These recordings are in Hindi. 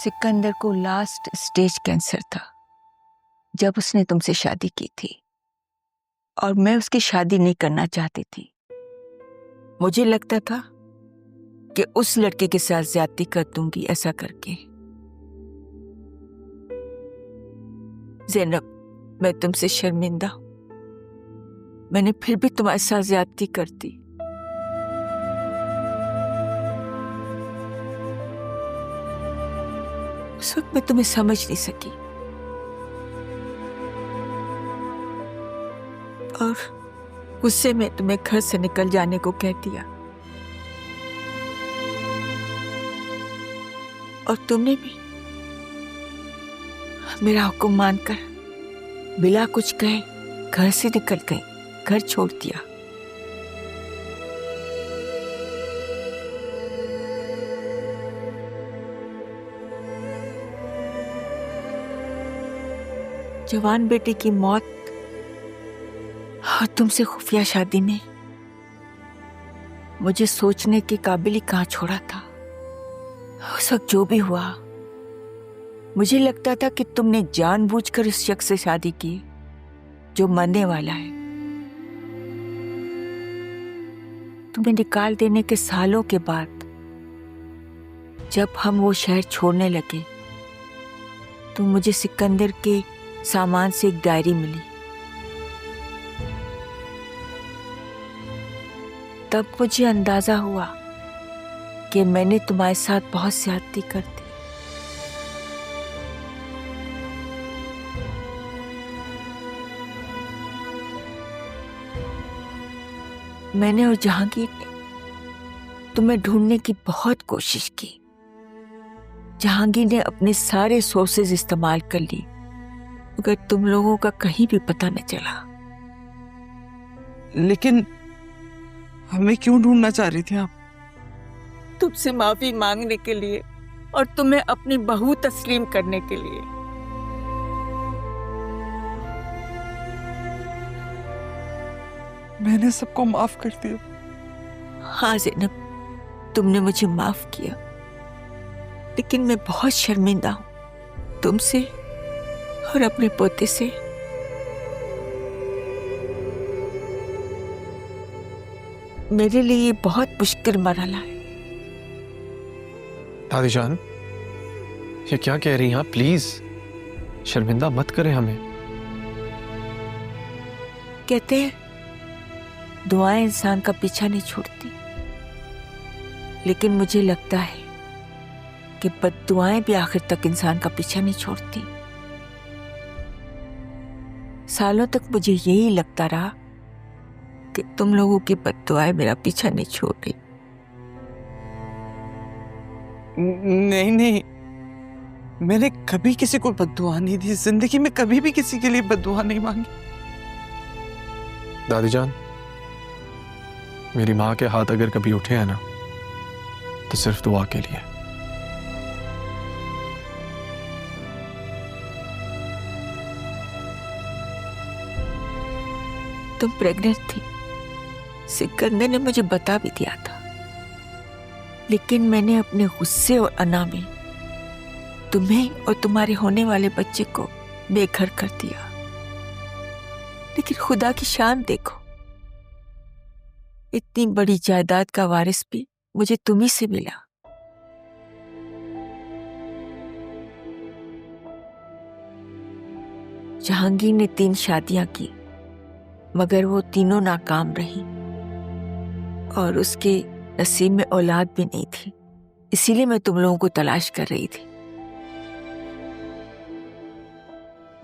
सिकंदर को लास्ट स्टेज कैंसर था जब उसने तुमसे शादी की थी, और मैं उसकी शादी नहीं करना चाहती थी। मुझे लगता था कि उस लड़के के साथ ज्यादती कर दूंगी ऐसा करके। ज़ैनब, मैं तुमसे शर्मिंदा हूं। मैंने फिर भी तुम्हारे साथ ज्यादती कर दी। उस वक्त मैं तुम्हें समझ नहीं सकी और गुस्से में तुम्हें घर से निकल जाने को कह दिया, और तुमने भी मेरा हुक्म मानकर बिना कुछ कहे घर से निकल गई, घर छोड़ दिया। जवान बेटे की मौत और तुमसे खुफिया शादी ने मुझे सोचने के काबिल ही कहाँ छोड़ा था। उस वक्त जो भी हुआ, मुझे लगता था कि तुमने जानबूझकर इस शख्स से शादी की जो मरने वाला है। तुम्हें निकाल देने के सालों के बाद जब हम वो शहर छोड़ने लगे तो मुझे सिकंदर के सामान से एक डायरी मिली। तब मुझे अंदाजा हुआ कि मैंने तुम्हारे साथ बहुत ज्यादती कर दी। मैंने और जहांगीर ने तुम्हें ढूंढने की बहुत कोशिश की। जहांगीर ने अपने सारे सोर्सेज इस्तेमाल कर ली, मगर तुम लोगों का कहीं भी पता न चला। लेकिन हमें क्यों ढूंढना चाह रही थी आप? तुमसे माफी मांगने के लिए और तुम्हें अपनी बहू तस्लीम करने के लिए। मैंने सबको माफ कर दिया। हाँ ज़ैनब, तुमने मुझे माफ किया, लेकिन मैं बहुत शर्मिंदा हूं तुमसे और अपने पोते से। मेरे लिए ये बहुत मुश्किल मरहला है। दादी जान, ये क्या कह रही हैं आप? प्लीज शर्मिंदा मत करें हमें। कहते हैं दुआएं इंसान का पीछा नहीं छोड़ती, लेकिन मुझे लगता है कि बद्दुआएं भी आखिर तक इंसान का पीछा नहीं छोड़ती। सालों तक मुझे यही लगता रहा कि तुम लोगों की बद्दुआएं मेरा पीछा नहीं छोड़ रही। नहीं नहीं, मैंने कभी किसी को बद्दुआ नहीं दी। जिंदगी में कभी भी किसी के लिए बद्दुआ नहीं मांगी। दादी जान, मेरी माँ के हाथ अगर कभी उठे हैं ना, तो सिर्फ दुआ के लिए। तुम प्रेग्नेंट थी, सिकंदर ने मुझे बता भी दिया था, लेकिन मैंने अपने गुस्से और अना में तुम्हें और तुम्हारे होने वाले बच्चे को बेघर कर दिया। लेकिन खुदा की शान देखो, इतनी बड़ी जायदाद का वारिस भी मुझे तुम्ही से मिला। जहांगीर ने 3 शादियां की, मगर वो तीनों नाकाम रही और उसके नसीब में औलाद भी नहीं थी। इसीलिए मैं तुम लोगों को तलाश कर रही थी।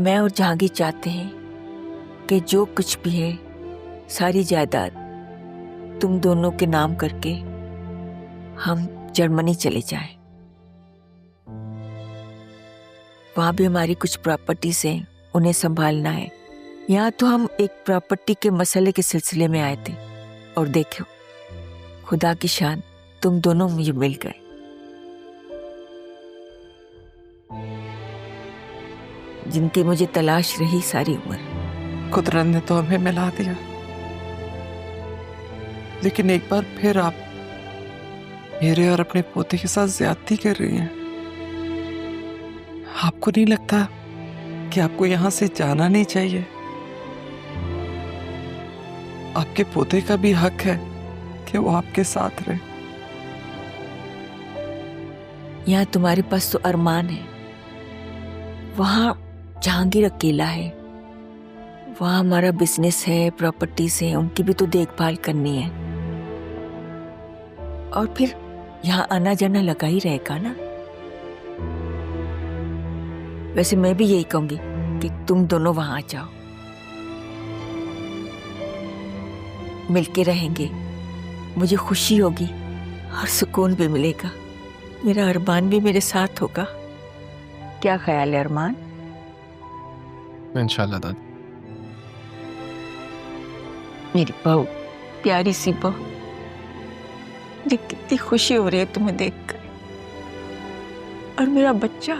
मैं और जहांगीर चाहते हैं कि जो कुछ भी है सारी जायदाद तुम दोनों के नाम करके हम जर्मनी चले जाएं। वहां भी हमारी कुछ प्रॉपर्टीज हैं, उन्हें संभालना है। यहाँ तो हम एक प्रॉपर्टी के मसले के सिलसिले में आए थे, और देखो खुदा की शान, तुम दोनों मुझे मिल गए। जिनकी मुझे तलाश रही सारी उम्र। कुदरत ने तो हमें मिला दिया, लेकिन एक बार फिर आप मेरे और अपने पोते के साथ ज्यादती कर रही हैं। आपको नहीं लगता कि आपको यहां से जाना नहीं चाहिए? आपके पोते का भी हक है कि वो आपके साथ रहे। यहाँ तुम्हारे पास तो अरमान है, वहां जहांगीर अकेला है, वहां हमारा बिजनेस है, प्रॉपर्टीज है, उनकी भी तो देखभाल करनी है। और फिर यहाँ आना जाना लगा ही रहेगा ना। वैसे मैं भी यही कहूंगी कि तुम दोनों वहां आ जाओ, मिलके रहेंगे, मुझे खुशी होगी और सुकून भी मिलेगा। मेरा अरमान भी मेरे साथ होगा। क्या ख्याल है अरमान? इंशाल्लाह दादी। मेरी बहू, प्यारी सी बहू, मुझे कितनी खुशी हो रही है तुम्हें देखकर। और मेरा बच्चा